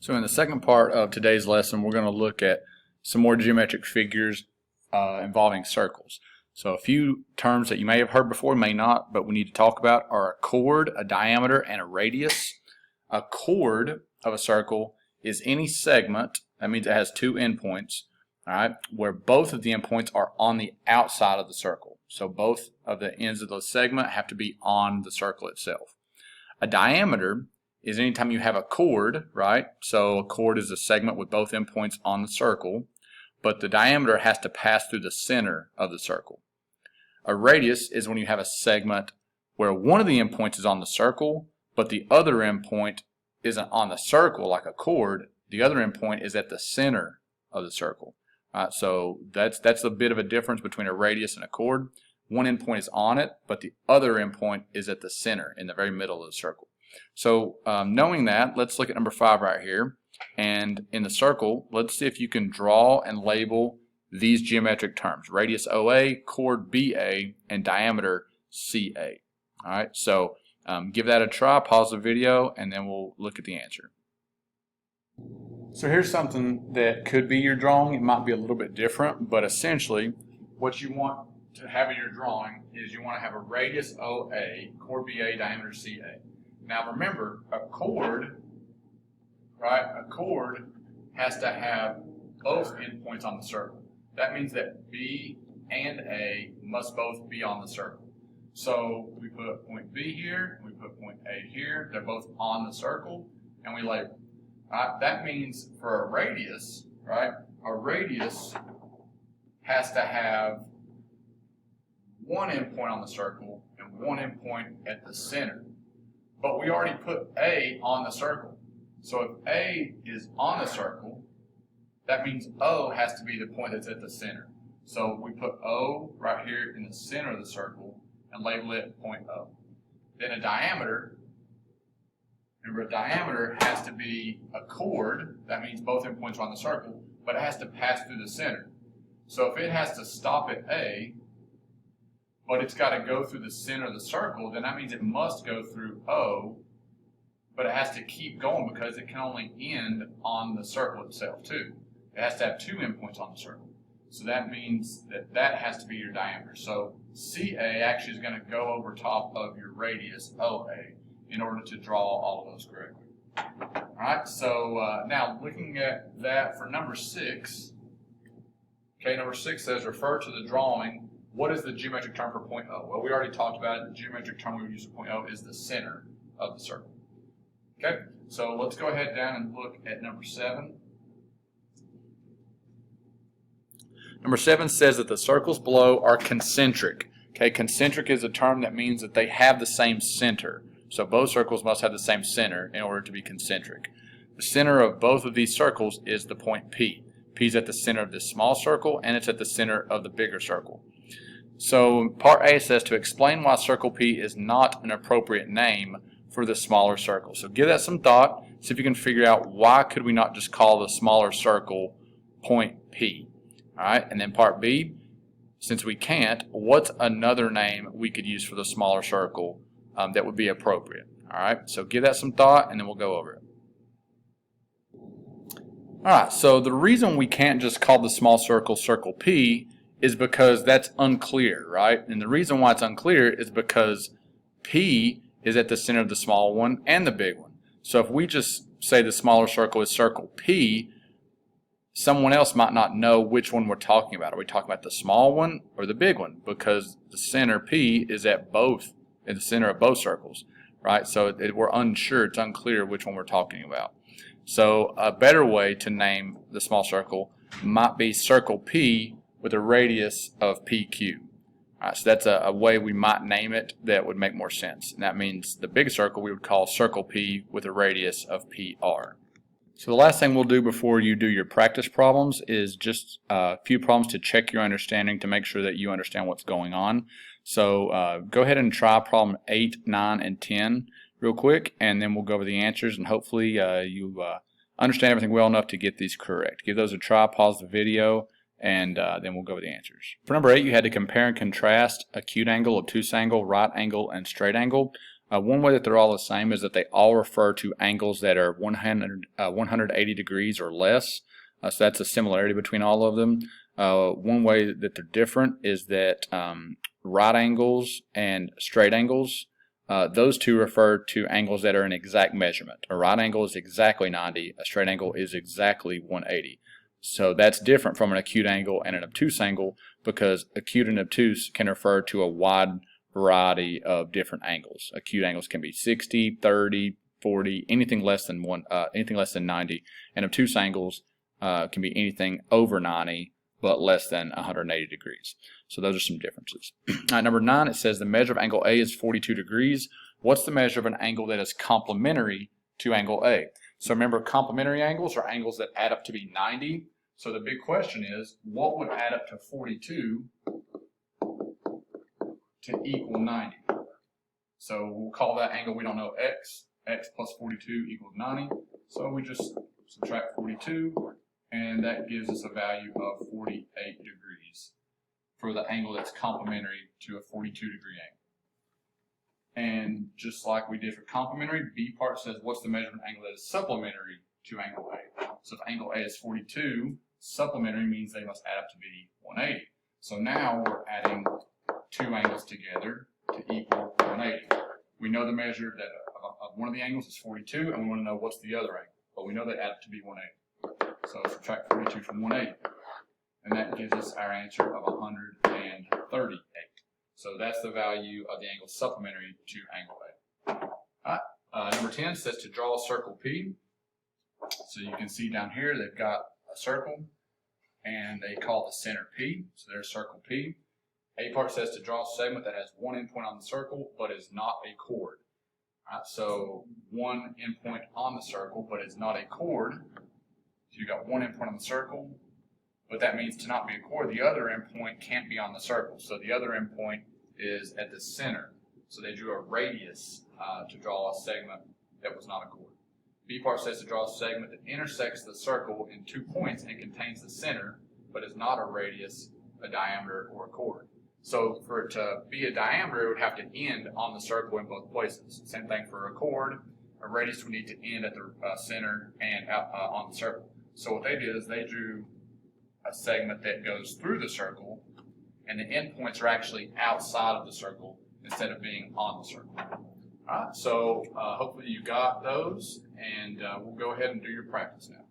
So in the second part of today's lesson, we're going to look at some more geometric figures involving circles. So a few terms that you may have heard before, may not, but we need to talk about are a chord, a diameter, and a radius. A chord of a circle is any segment, that means it has two endpoints, all right, where both of the endpoints are on the outside of the circle. So both of the ends of the segment have to be on the circle itself. A diameter is anytime you have a chord, right? So a chord is a segment with both endpoints on the circle, but the diameter has to pass through the center of the circle. A radius is when you have a segment where one of the endpoints is on the circle, but the other endpoint isn't on the circle like a chord. The other endpoint is at the center of the circle. So that's a bit of a difference between a radius and a chord. One endpoint is on it, but the other endpoint is at the center, in the very middle of the circle. So knowing that, let's look at number 5 right here. And in the circle, let's see if you can draw and label these geometric terms: radius OA, chord BA, and diameter CA. All right, so give that a try, pause the video, and then we'll look at the answer. So here's something that could be your drawing. It might be a little bit different, but essentially what you want to have in your drawing is you want to have a radius OA, chord BA, diameter CA. Now remember, a chord, right? A chord has to have both endpoints on the circle. That means that B and A must both be on the circle. So we put point B here, we put point A here. They're both on the circle, and we label. That means for a radius, right? A radius has to have one endpoint on the circle and one endpoint at the center. But we already put A on the circle. So if A is on the circle, that means O has to be the point that's at the center. So we put O right here in the center of the circle and label it point O. Then a diameter, remember, a diameter has to be a chord. That means both endpoints are on the circle, but it has to pass through the center. So if it has to stop at A, but it's got to go through the center of the circle, then that means it must go through O, but it has to keep going because it can only end on the circle itself too. It has to have two endpoints on the circle. So that means that that has to be your diameter. So CA actually is going to go over top of your radius OA in order to draw all of those correctly. All right, so now looking at that for number 6, okay, number 6 says refer to the drawing. What is the geometric term for point O? Well, we already talked about it. The geometric term we would use for point O is the center of the circle. Okay, so let's go ahead down and look at number 7. Number 7 says that the circles below are concentric. Okay, concentric is a term that means that they have the same center. So both circles must have the same center in order to be concentric. The center of both of these circles is the point P. P is at the center of this small circle, and it's at the center of the bigger circle. So part A says to explain why circle P is not an appropriate name for the smaller circle. So give that some thought. See if you can figure out why could we not just call the smaller circle point P. All right, and then part B, since we can't, what's another name we could use for the smaller circle that would be appropriate? All right, so give that some thought, and then we'll go over it. All right, so the reason we can't just call the small circle circle P is because that's unclear, right? And the reason why it's unclear is because P is at the center of the small one and the big one. So if we just say the smaller circle is circle P, someone else might not know which one we're talking about. Are we talking about the small one or the big one? Because the center P is at both, in the center of both circles, right? So we're unsure, it's unclear which one we're talking about. So a better way to name the small circle might be circle P with a radius of PQ. All right, so that's a way we might name it that would make more sense. And that means the big circle we would call circle P with a radius of PR. So the last thing we'll do before you do your practice problems is just a few problems to check your understanding to make sure that you understand what's going on. So go ahead and try problem 8, 9, and 10 real quick, and then we'll go over the answers, and hopefully you understand everything well enough to get these correct. Give those a try, pause the video, and then we'll go over the answers. For number 8, you had to compare and contrast acute angle, obtuse angle, right angle, and straight angle. One way that they're all the same is that they all refer to angles that are 180 degrees or less. So that's a similarity between all of them. One way that they're different is that right angles and straight angles, those two refer to angles that are an exact measurement. A right angle is exactly 90, a straight angle is exactly 180. So that's different from an acute angle and an obtuse angle, because acute and obtuse can refer to a wide variety of different angles. Acute angles can be 60, 30, 40, anything less than 90, and obtuse angles can be anything over 90 but less than 180 degrees. So those are some differences. Number 9, it says the measure of angle A is 42 degrees. What's the measure of an angle that is complementary to angle A? So remember, complementary angles are angles that add up to be 90. So the big question is, what would add up to 42 to equal 90? So we'll call that angle, we don't know, x. X plus 42 equals 90. So we just subtract 42, and that gives us a value of 48 degrees for the angle that's complementary to a 42 degree angle. And just like we did for complementary, B part says what's the measurement angle that is supplementary to angle A. So if angle A is 42, supplementary means they must add up to be 180. So now we're adding two angles together to equal 180. We know the measure that of one of the angles is 42, and we want to know what's the other angle. But we know they add up to be 180. So subtract 42 from 180. And that gives us our answer of 138. So that's the value of the angle supplementary to angle A. All right. Number 10 says to draw a circle P. So you can see down here they've got a circle, and they call the center P. So there's circle P. A part says to draw a segment that has one endpoint on the circle but is not a chord. All right, so one endpoint on the circle but is not a chord. So you've got one endpoint on the circle, but that means to not be a chord, the other endpoint can't be on the circle. So the other endpoint is at the center. So they drew a radius to draw a segment that was not a chord. B part says to draw a segment that intersects the circle in 2 points and contains the center, but is not a radius, a diameter, or a chord. So for it to be a diameter, it would have to end on the circle in both places. Same thing for a chord. A radius would need to end at the center and on the circle. So what they did is they drew a segment that goes through the circle, and the endpoints are actually outside of the circle instead of being on the circle. All right, so hopefully you got those, and we'll go ahead and do your practice now.